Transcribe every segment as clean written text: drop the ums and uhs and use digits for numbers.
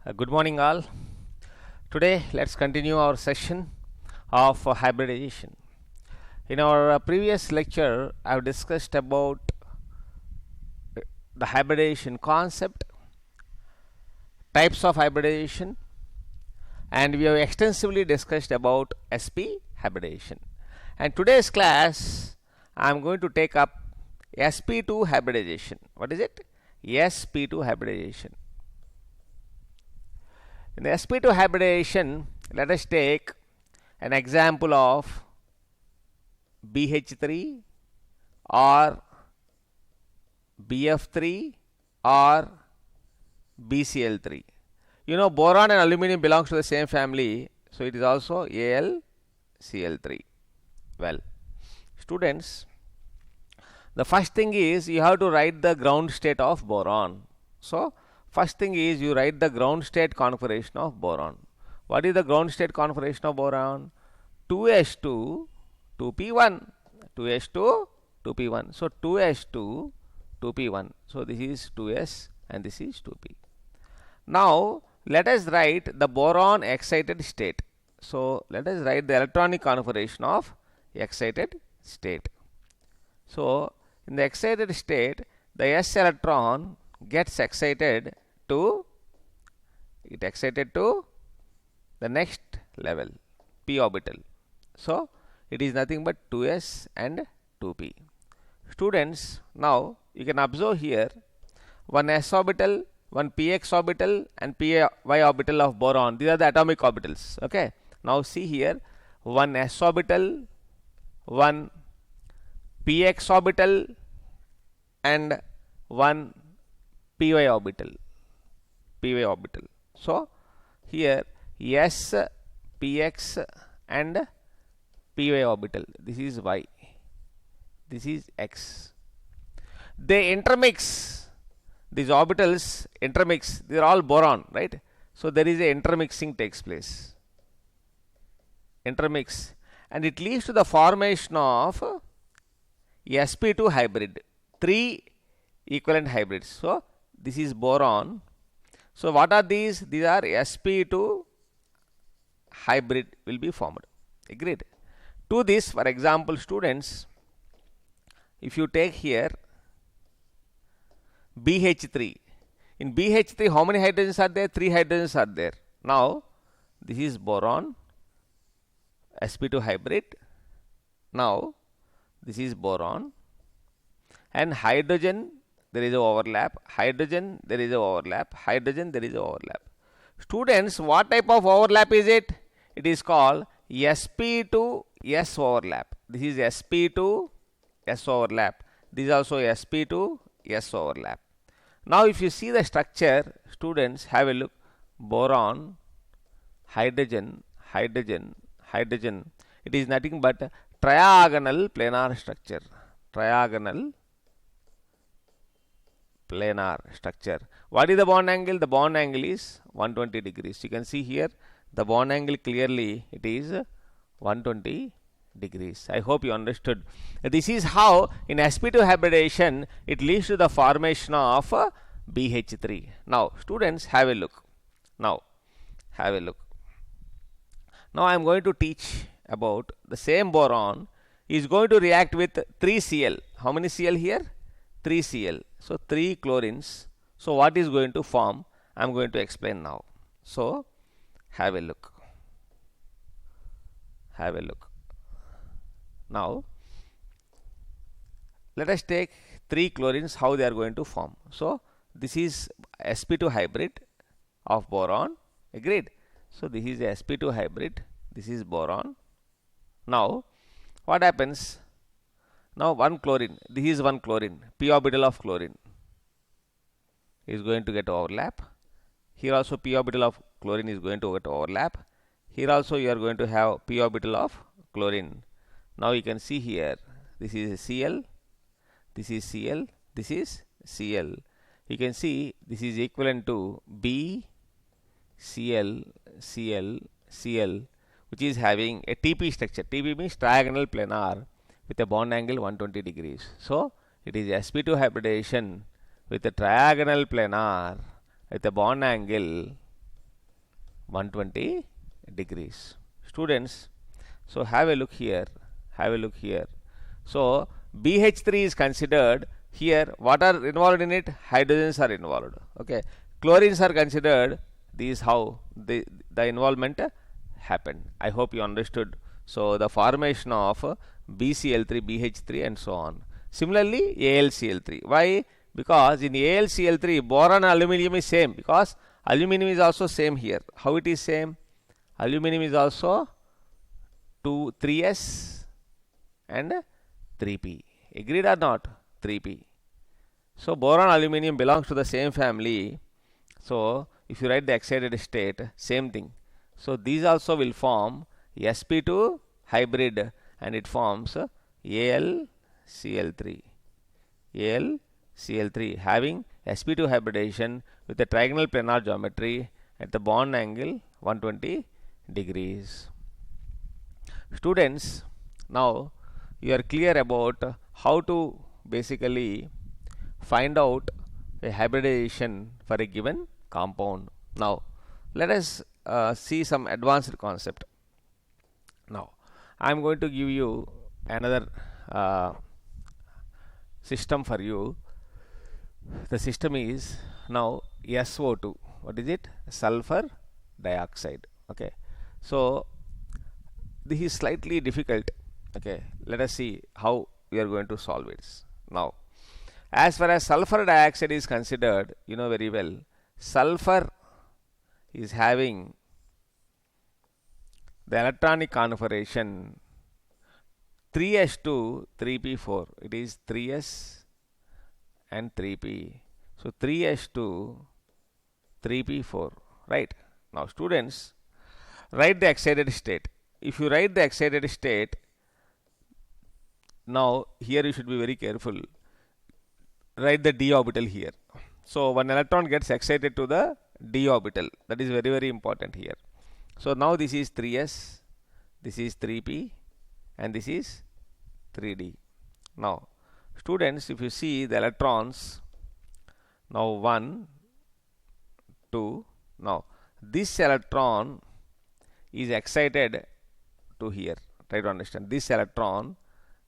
Good morning, all. Today, let's continue our session of hybridization. In our previous lecture, I've discussed about the hybridization concept, types of hybridization, and we have extensively discussed about SP hybridization. And today's class, I'm going to take up sp2 hybridization. What is it? sp2 hybridization. In the sp2 hybridization, let us take an example of BH3 or BF3 or BCl3. You know, boron and aluminum belongs to the same family, so it is also AlCl3. Well, students, the first thing is you have to write the ground state of boron. So, first thing is you write the ground state configuration of boron. What is the ground state configuration of boron? 2s2 2p1, 2s2 2p1. So 2s2 2p1. So this is 2s and this is 2p. Now let us write the boron excited state. So let us write the electronic configuration of excited state. So in the excited state, the s electron gets excited to the next level, p orbital. So it is nothing but 2s and 2p. Students, now you can observe here one s orbital, one px orbital and py orbital of boron. These are the atomic orbitals. Okay. Now see here, one s orbital, one px orbital and one py orbital. So here s, px and py orbital. This is y. This is x. They intermix. These orbitals intermix. They are all boron, right? So there is a intermixing takes place. Intermix, and it leads to the formation of sp2 hybrid. 3 equivalent hybrids. So this is boron. So what are these? These are sp2 hybrid will be formed. Agreed? To this, for example, students, if you take here BH3, in BH3 how many hydrogens are there? 3 hydrogens are there. Now this is boron, sp2 hybrid. Now this is boron, and hydrogen there is a overlap, hydrogen there is a overlap, hydrogen there is a overlap. Students, what type of overlap is it? It is called sp2 s overlap. This is sp2 s overlap. This is also sp2 s overlap. Now if you see the structure, students, have a look. Boron, hydrogen, hydrogen, hydrogen. It is nothing but triagonal planar structure. Triagonal planar structure. What is the bond angle? The bond angle is 120 degrees. You can see here the bond angle clearly, it is 120 degrees. I hope you understood. This is how in sp2 hybridization it leads to the formation of BH3. Now students, have a look. Now have a look. Now I am going to teach about the same boron is going to react with 3Cl. How many Cl here? 3Cl. So 3 chlorines. So what is going to form? I am going to explain now. So have a look. Have a look. Now let us take 3 chlorines, how they are going to form. So this is sp2 hybrid of boron. Agreed? So this is a sp2 hybrid. This is boron. Now what happens? Now one chlorine. This is one chlorine. P orbital of chlorine is going to get overlap. Here also p orbital of chlorine is going to get overlap. Here also you are going to have p orbital of chlorine. Now you can see here, this is Cl, this is Cl, this is Cl. You can see this is equivalent to B, Cl, Cl, Cl, which is having a TP structure. TP means triagonal planar with a bond angle 120 degrees. So it is sp2 hybridization with a triagonal planar with a bond angle 120 degrees. Students, so have a look here, have a look here. So BH3 is considered here. What are involved in it? Hydrogens are involved. Okay, chlorines are considered. These how the involvement happened. I hope you understood. So the formation of BCl3, BH3 and so on. Similarly AlCl3. Why? Because in AlCl3 boron and aluminium is same, because aluminium is also same here. How it is same? Aluminium is also 3s and 3p. Agreed or not? 3p. So boron aluminium belongs to the same family. So if you write the excited state, same thing. So these also will form sp2 hybrid, and it forms AlCl3. AlCl3 having sp2 hybridization with a trigonal planar geometry at the bond angle 120 degrees. Students, now you are clear about how to basically find out a hybridization for a given compound. Now let us see some advanced concept. Now I am going to give you another system for you. The system is now SO2. What is it? Sulfur dioxide. Okay, so this is slightly difficult. Okay, let us see how we are going to solve it. Now as far as sulfur dioxide is considered, you know very well, sulfur is having the electronic configuration 3s2 3p4. It is 3s and 3p. So 3s2 3p4, right? Now students, write the excited state. If you write the excited state, now here you should be very careful. Write the d orbital here. So one electron gets excited to the d orbital. That is very, very important here. So now this is 3s, this is 3p, and this is 3d. Now students, if you see the electrons, now 1 2, now this electron is excited to here. Try to understand, this electron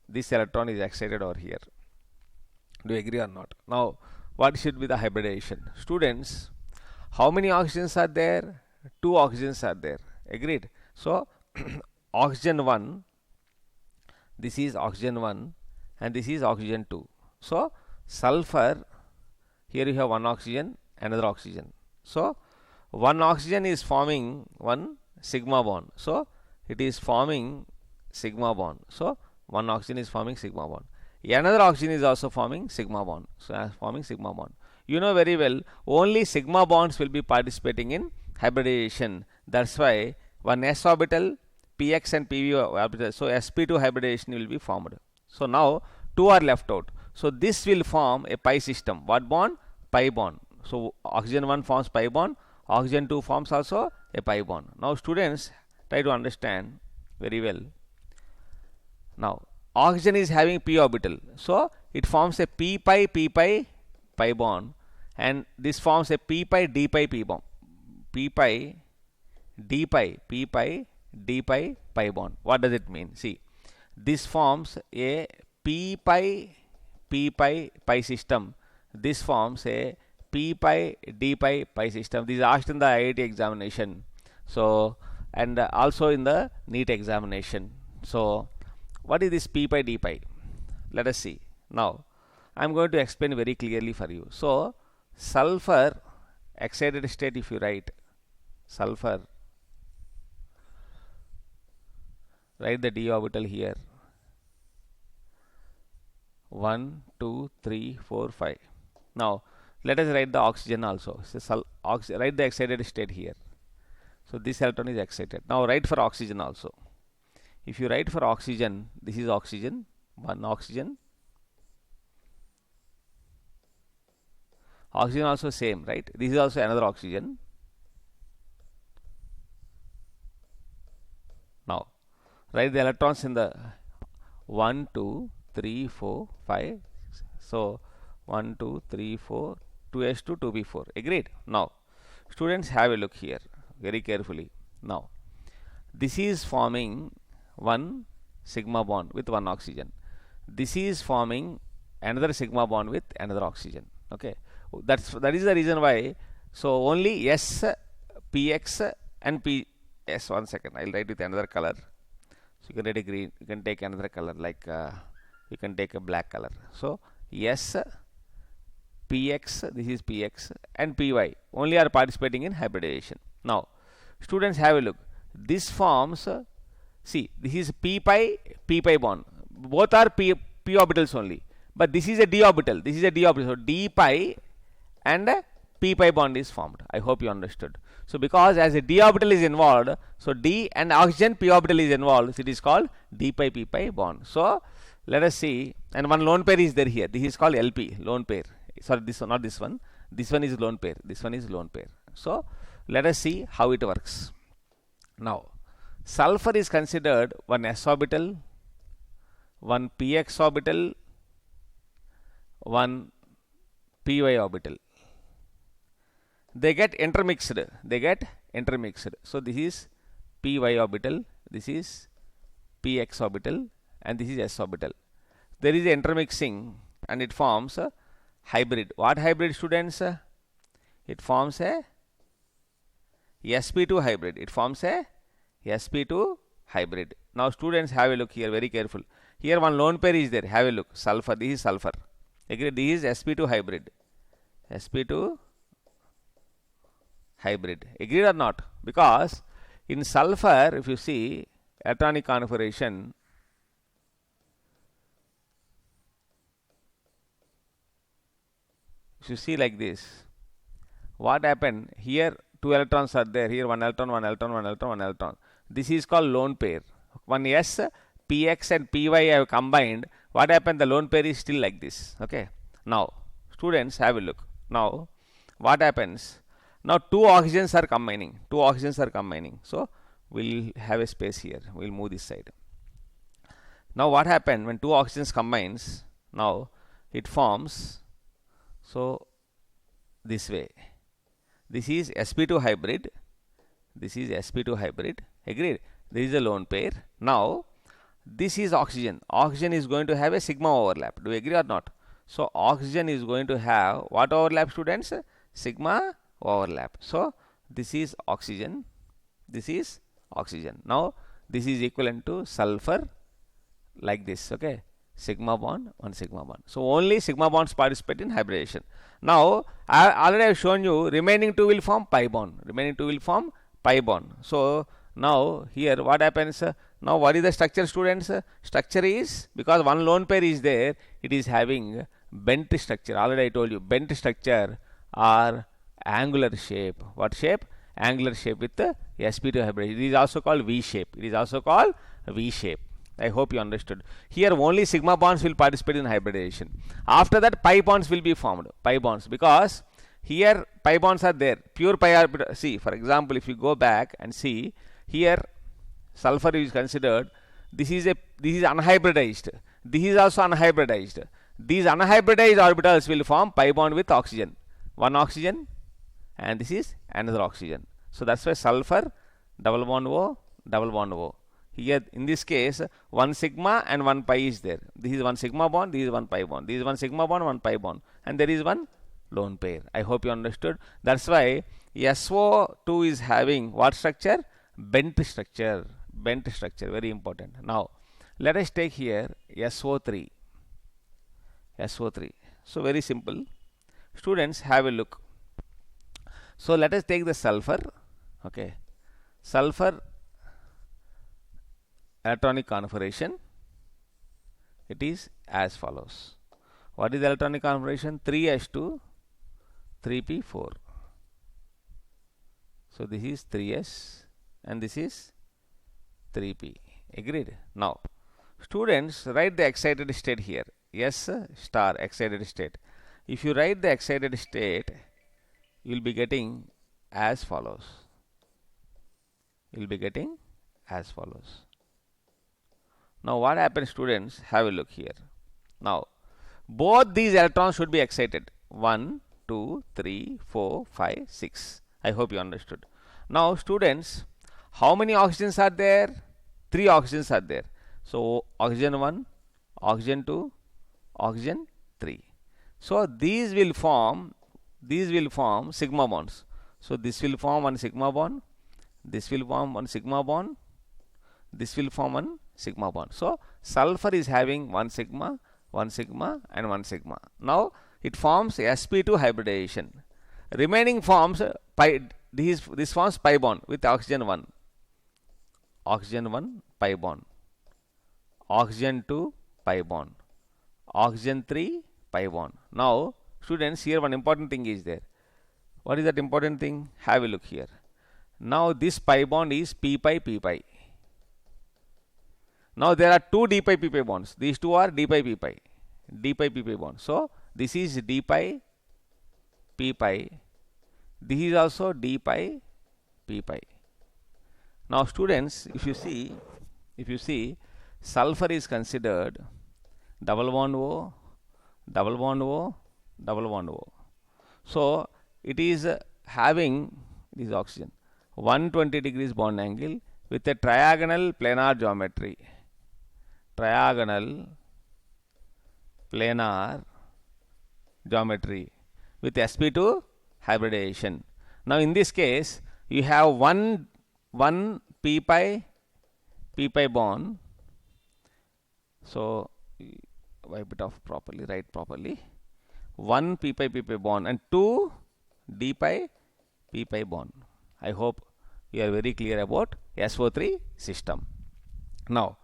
is excited over here. Do you agree or not? Now what should be the hybridization? Students, how many oxygens are there? 2 oxygens are there. Agreed? So oxygen 1, this is oxygen 1 and this is oxygen 2. So sulfur, here you have one oxygen, another oxygen. So one oxygen is forming one sigma bond. So it is forming sigma bond. So one oxygen is forming sigma bond. Another oxygen is also forming sigma bond. So forming sigma bond. You know very well, only sigma bonds will be participating in hybridization. That's why one s orbital, px and pv orbital, so sp2 hybridization will be formed. So now 2 are left out. So this will form a pi system. What bond? Pi bond. So oxygen 1 forms pi bond, oxygen 2 forms also a pi bond. Now students, try to understand very well. Now oxygen is having p orbital, so it forms a p pi pi bond, and this forms a p pi d pi p bond, p pi d pi pi bond. What does it mean? See, this forms a p pi pi system. This forms a p pi d pi system. This is asked in the IIT examination. So and also in the NEET examination. So what is this p pi d pi? Let us see. Now I am going to explain very clearly for you. So sulfur excited state, if you write sulfur, write the d orbital here, 1 2 3 4 5. Now let us write the oxygen also. So write the excited state here. So this electron is excited. Now write for oxygen also. If you write for oxygen, this is oxygen, one oxygen. Oxygen also same, right? This is also another oxygen. Now write the electrons in the 1 2 3 4 5. So 1 2 3 4, 2s2 2p4. Agreed? Now students, have a look here. very carefully. Now, this is forming one sigma bond with one oxygen. This is forming another sigma bond with another oxygen. Okay, that is the reason why. So only S, Px and Ps. 1 second, I'll write with another color. So you can write a green. You can take another color, like you can take a black color. So S, Px, this is Px, and Py only are participating in hybridization. Now, students, have a look. This forms, see, this is p pi bond. Both are p orbitals only, but this is a d orbital. This is a d orbital. So d pi and p pi bond is formed. I hope you understood. So because as a d orbital is involved, so d and oxygen p orbital is involved, so it is called d pi p pi bond. So let us see, and one lone pair is there here. This is called LP, lone pair. Sorry, this one, not this one. This one is lone pair. This one is lone pair. So let us see how it works. Now, sulfur is considered one s orbital, one px orbital, one py orbital. They get intermixed. So this is py orbital, this is px orbital, and this is s orbital. There is a intermixing and it forms a hybrid. What hybrid, students? It forms a sp2 hybrid. It forms a sp2 hybrid. Now students, have a look here, very careful. Here one lone pair is there. Have a look. Sulfur. This is sulfur. Agree? This is sp2 hybrid. sp2 hybrid. Agreed or not? Because in sulfur, if you see electronic configuration, if you see like this, what happened here? Two electrons are there. Here one electron, one electron, one electron, one electron. This is called lone pair. One S, Px and Py have combined. What happened? The lone pair is still like this. Okay. Now, students, have a look. Now, what happens? Now, two oxygens are combining. So, we'll have a space here. We'll move this side. Now, what happened when two oxygens combines? Now, it forms, so, this way. This is sp2 hybrid. This is sp2 hybrid. Agreed? This is a lone pair. Now, this is oxygen. Oxygen is going to have a sigma overlap. Do you agree or not? So, oxygen is going to have what overlap, students? Sigma overlap. So, this is oxygen. This is oxygen. Now, this is equivalent to sulfur, like this. Okay. Sigma bond, one sigma bond. So, only sigma bonds participate in hybridization. Now, I already have shown you remaining two will form pi bond. So, now here what happens? Now, what is the structure, students? Structure is, because one lone pair is there, it is having bent structure. Already I told you, bent structure or angular shape. What shape? Angular shape with the sp2 hybrid. It is also called V shape. I hope you understood. Here only sigma bonds will participate in hybridization. After that, pi bonds will be formed. Pi bonds, because here pi bonds are there. Pure pi orbital. See, for example, if you go back and see here, sulfur is considered. This is unhybridized. This is also unhybridized. These unhybridized orbitals will form pi bond with oxygen. One oxygen, and this is another oxygen. So that's why sulfur double bond O, double bond O. Here in this case, one sigma and one pi is there. This is one sigma bond, this is one pi bond. This is one sigma bond, one pi bond, and there is one lone pair. I hope you understood. That's why SO2 is having what structure? Bent structure. Very important. Now, let us take here SO3. So very simple. Students, have a look. So let us take the sulfur. Okay. Sulfur electronic configuration. It is as follows. What is the electronic configuration? 3s2, 3p4. So this is 3s and this is 3p. Agreed? Now, students, write the excited state here. S star excited state. If you write the excited state, you will be getting as follows. Now, what happens, students? Have a look here. Now, both these electrons should be excited. 1, 2, 3, 4, 5, 6. I hope you understood. Now students, how many oxygens are there? 3 oxygens are there. So oxygen 1, oxygen 2, oxygen 3. So these will form sigma bonds. So this will form one sigma bond, this will form one sigma bond, this will form one sigma bond. So sulfur is having one sigma and one sigma. Now it forms sp2 hybridization. Remaining forms this forms pi bond with oxygen 1 pi bond, oxygen 2 pi bond, oxygen 3 pi bond. Now students, here one important thing is there. What is that important thing? Have a look here. Now this pi bond is p pi p pi. Now there are two d pi p pi bonds. These two are d pi p pi bonds. So this is d pi p pi. This is also d pi p pi. Now students, if you see, sulfur is considered double bond O, double bond O, double bond O. So it is having this oxygen 120 degrees bond angle with a triagonal planar geometry. Triagonal planar geometry with sp2 hybridization. Now in this case you have one p pi bond. So wipe it off properly, write properly. One p pi bond and two d pi p pi bond. I hope you are very clear about SO3 system. Now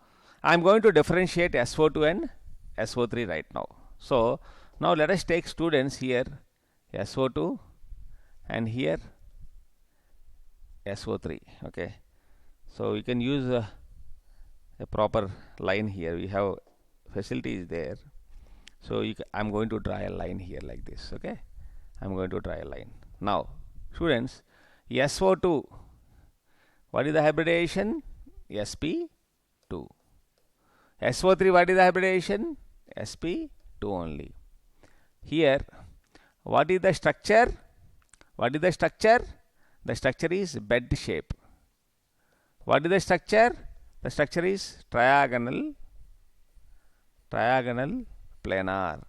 I am going to differentiate SO2 and SO3 right now. So now let us take students here SO2 and here SO3. Okay, so we can use a proper line here. We have facilities there. So I'm going to draw a line here like this. Okay, I'm going to draw a line. Now students, SO2, what is the hybridization? sp2. SO3, what is the hybridization? sp2 only. Here what is the structure? The structure is bed shape. What is the structure? The structure is triagonal planar.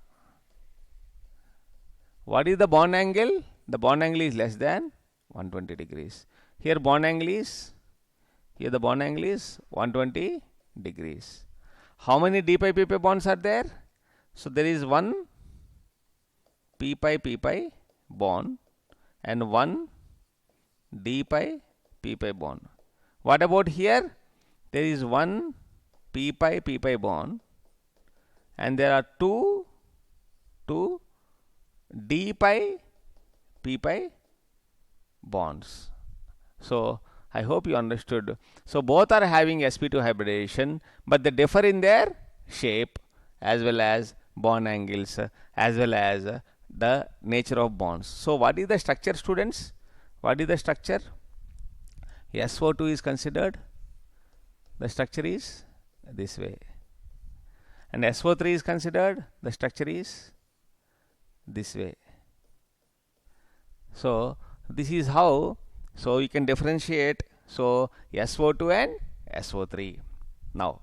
What is the bond angle? The bond angle is less than 120 degrees. Here the bond angle is 120 degrees. How many d pi p pi bonds are there? So there is one p pi bond and one d pi p pi bond. What about here? There is one p pi bond and there are two d pi p pi bonds. So I hope you understood. So both are having sp2 hybridization, but they differ in their shape as well as bond angles as well as the nature of bonds. So what is the structure, students? What is the structure? SO2 is considered, the structure is this way, and SO3 is considered, the structure is this way. So this is how, so you can differentiate, so SO2 and SO3. Now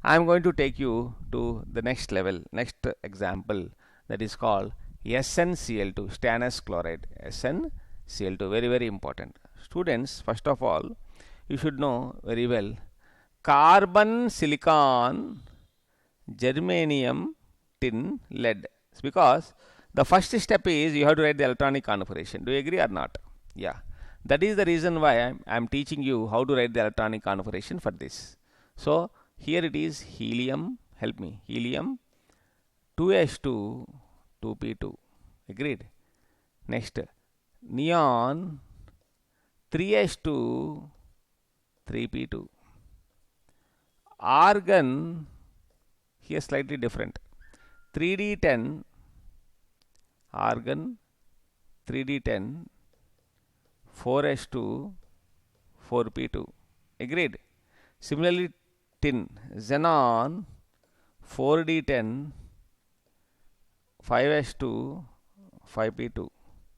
I am going to take you to the next level, next example, that is called SnCl2, stannous chloride. SnCl2, very very important. Students, first of all you should know very well carbon, silicon, germanium, tin, lead, because the first step is you have to write the electronic configuration. Do you agree or not? Yeah, that is the reason why I am teaching you how to write the electronic configuration for this. So here it is helium, help me, helium 2s2 2p2, agreed. Next neon 3s2 3p2, argon here slightly different, 3d10, argon 3d10 4s2 4p2, agreed. Similarly tin, xenon 4d10 5s2 5p2.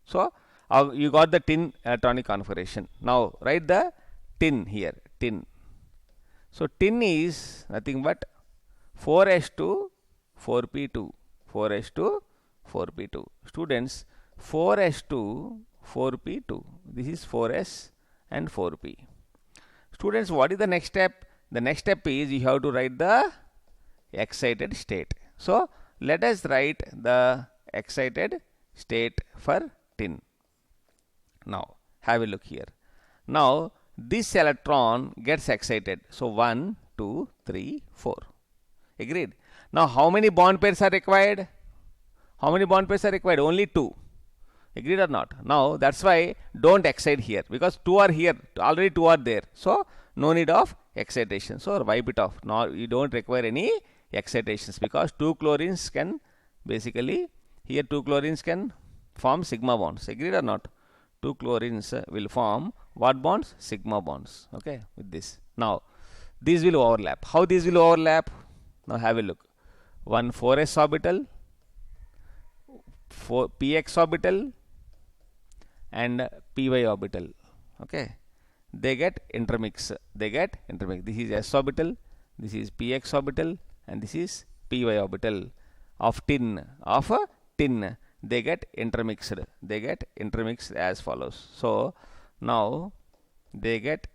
So You got the tin electronic configuration. Now write the tin here, tin. So tin is nothing but 4s2 4p2, 4s2 4p2. Students, 4s2 4p2. This is 4s and 4p. Students, what is the next step? The next step is you have to write the excited state. So let us write the excited state for tin. Now have a look here. Now this electron gets excited. So 1, 2, 3, 4. Agreed. Now how many bond pairs are required? How many bond pairs are required? Only 2. Agreed or not? Now that's why don't excite here, because 2 are here, already 2 are there. So no need of excitation. So wipe it off. Now you don't require any excitations, because 2 chlorines can basically, here 2 chlorines can form sigma bonds. Agreed or not? 2 chlorines will form what bonds? Sigma bonds. Okay, with this. Now these will overlap. How these will overlap? Now have a look. One 4s orbital, 4 px orbital, and py orbital. Okay, they get intermix. They get intermix. This is s orbital, this is px orbital, and this is py orbital of tin. Of a tin, they get intermixed. They get intermixed as follows. So now they get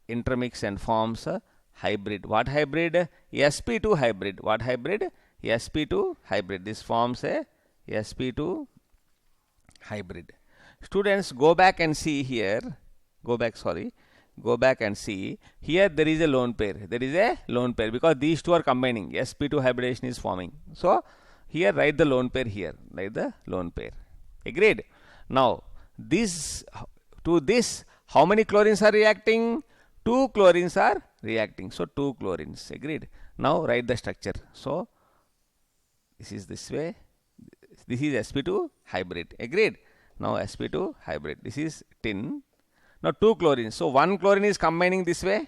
intermixed and forms a hybrid. What hybrid? sp2 hybrid. What hybrid? sp2 hybrid. This forms a sp2 hybrid. Students, go back and see here. Go back and see. Here there is a lone pair. There is a lone pair, because these two are combining. sp2 hybridization is forming. So here write the lone pair here. Write the lone pair. Agreed? Now this, to this, how many chlorines are reacting? 2 chlorines are reacting. So 2 chlorines. Agreed? Now write the structure. So this is this way. This is sp2 hybrid. Agreed? Now sp2 hybrid. This is tin. Now 2 chlorines. So 1 chlorine is combining this way.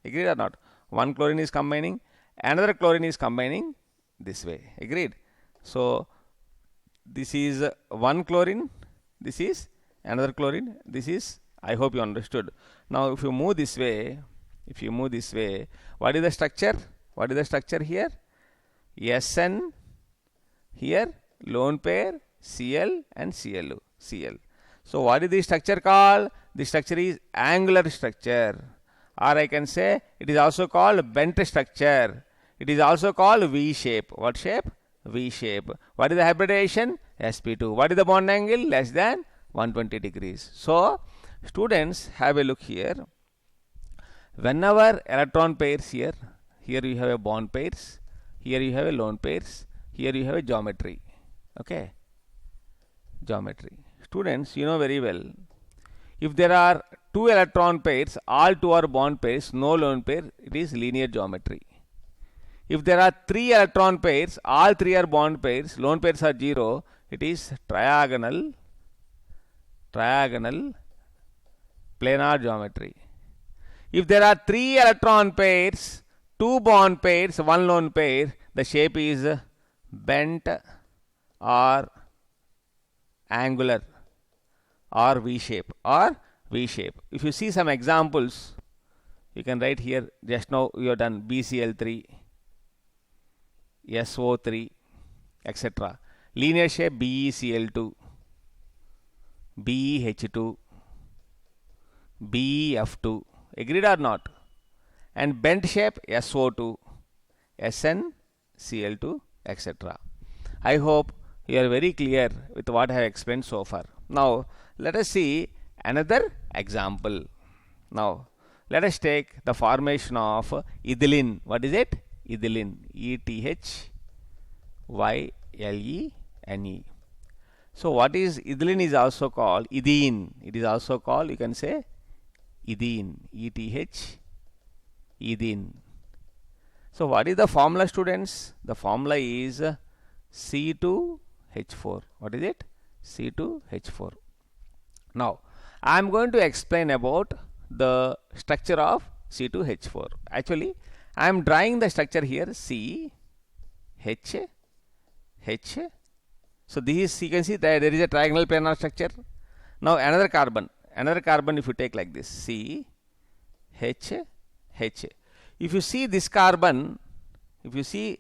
Agreed or not? 1 chlorine is combining. Another chlorine is combining this way. Agreed? So this is 1 chlorine. This is another chlorine. This is, I hope you understood. Now if you move this way, what is the structure? What is the structure here? Sn here, lone pair, Cl and Cl. So what is the structure called? The structure is angular structure, or I can say it is also called bent structure. It is also called V shape. What shape? V shape. What is the hybridization? sp2. What is the bond angle? Less than 120 degrees. So students, have a look here. Whenever electron pairs here you have a bond pairs, here you have a lone pairs, here you have a geometry. Okay, geometry. Students, you know very well, if there are 2 electron pairs, all 2 are bond pairs, no lone pair, it is linear geometry. If there are 3 electron pairs, all 3 are bond pairs, lone pairs are 0, it is triagonal planar geometry. If there are 3 electron pairs, 2 bond pairs, 1 lone pair, the shape is bent or angular or V shape If you see some examples, you can write here. Just now you have done BCl3, SO3, etc. Linear shape BeCl2, BeH2, BeF2. Agreed or not? And bent shape SO2, SnCl2, etc. I hope you are very clear with what I have explained so far. Now let us see another example. Now let us take the formation of ethylene. What is it? Ethylene. ETHYLENE. So what is ethylene is also called ethene. It is also called, you can say, ethene. Ethene. So what is the formula, students? The formula is C2H4. What is it? C2H4. Now I am going to explain about the structure of C2H4. Actually I am drawing the structure here, C H H. So this is, you can see that there is a triangular planar structure. Now another carbon if you take like this, C H H. If you see this carbon, if you see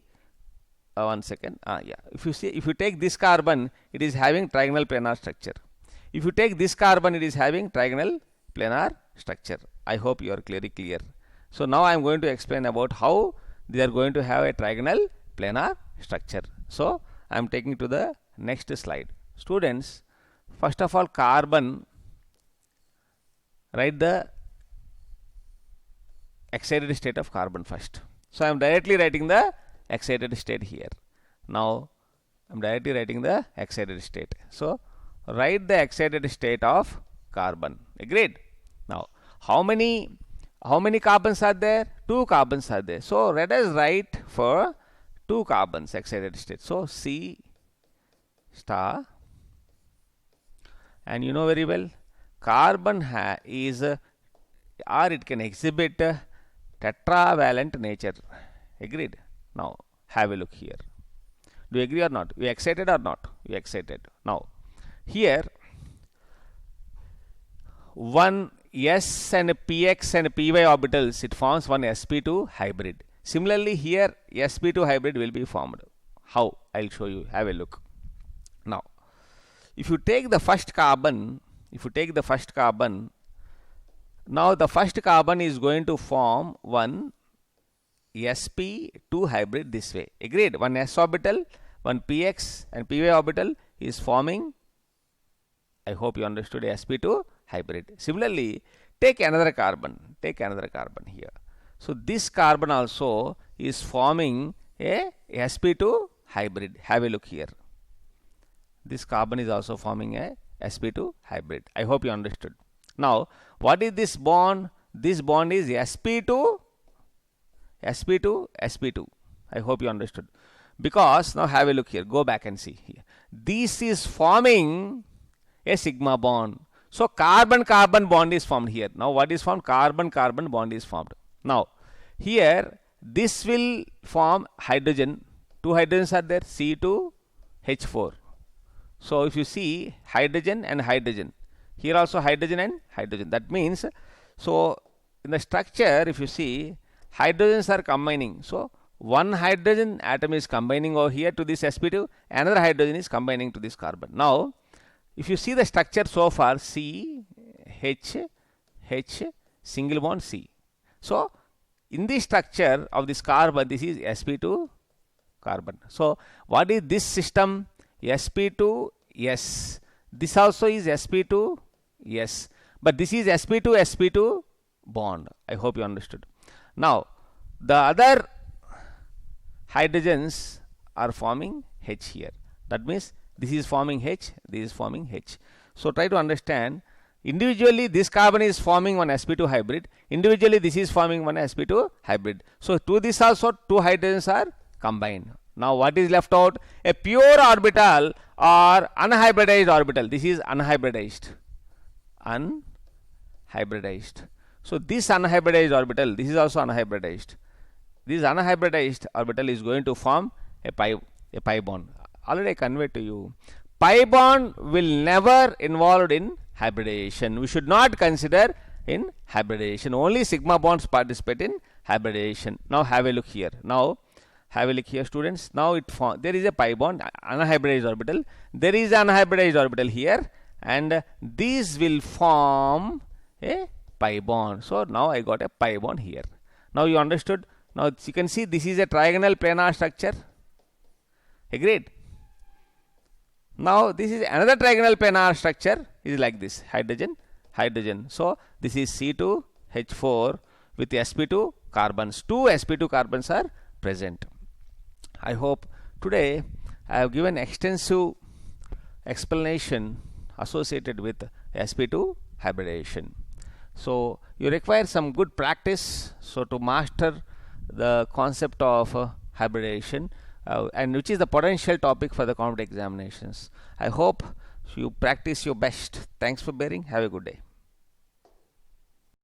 one second, if you take this carbon, it is having trigonal planar structure. If you take this carbon, it is having trigonal planar structure. I hope you are clearly clear. So now I am going to explain about how they are going to have a trigonal planar structure. So I am taking to the next slide. Students, first of all, carbon, write the excited state of carbon first. So I am directly writing the excited state here. Now I am directly writing the excited state. So write the excited state of carbon. Agreed? Now how many carbons are there? 2 carbons are there. So let us write for 2 carbons excited state. So C star, and you know very well carbon is or it can exhibit tetravalent nature. Agreed? Now have a look here. Do you agree or not? You excited or not? You excited. Now here one S and Px and Py orbitals, it forms one sp2 hybrid. Similarly here sp2 hybrid will be formed. How? I will show you. Have a look. Now if you take the first carbon, now the first carbon is going to form one sp2 hybrid this way. Agreed? One s orbital, one px and py orbital is forming, I hope you understood, sp2 hybrid. Similarly, take another carbon here. So this carbon also is forming a sp2 hybrid. Have a look here. This carbon is also forming a sp2 hybrid. I hope you understood. Now what is this bond? This bond is sp2 sp2. I hope you understood. Because now have a look here. Go back and see here. This is forming a sigma bond. So carbon-carbon bond is formed here. Now what is formed? Carbon-carbon bond is formed. Now here this will form hydrogen. 2 hydrogens are there, C2H4. So if you see hydrogen and hydrogen, here also hydrogen and hydrogen. That means, so in the structure if you see, hydrogens are combining. So one hydrogen atom is combining over here to this sp2, another hydrogen is combining to this carbon. Now if you see the structure so far, C H H single bond C. So in the structure of this carbon, this is sp2 carbon. So what is this system? sp2s. This also is sp2s, but this is sp2 bond. I hope you understood. Now the other hydrogens are forming H here. That means this is forming H, this is forming H. So try to understand, individually this carbon is forming one sp2 hybrid, individually this is forming one sp2 hybrid. So to this also 2 hydrogens are combined. Now what is left out? A pure orbital or unhybridized orbital. This is unhybridized. So this unhybridized orbital, this is also unhybridized. This unhybridized orbital is going to form a pi bond. Already I conveyed to you. Pi bond will never involved in hybridization. We should not consider in hybridization. Only sigma bonds participate in hybridization. Now have a look here. Have a look here, students. Now there is a pi bond, unhybridized orbital. There is an unhybridized orbital here, and these will form a pi bond. So now I got a pi bond here. Now you understood. Now you can see this is a trigonal planar structure. Agreed? Now this is another trigonal planar structure, is like this, hydrogen. So this is C2H4 with sp2 carbons. 2 sp2 carbons are present. I hope today I have given extensive explanation associated with sp2 hybridization. So you require some good practice so to master the concept of hybridization, and which is the potential topic for the competitive examinations. I hope you practice your best. Thanks for bearing. Have a good day.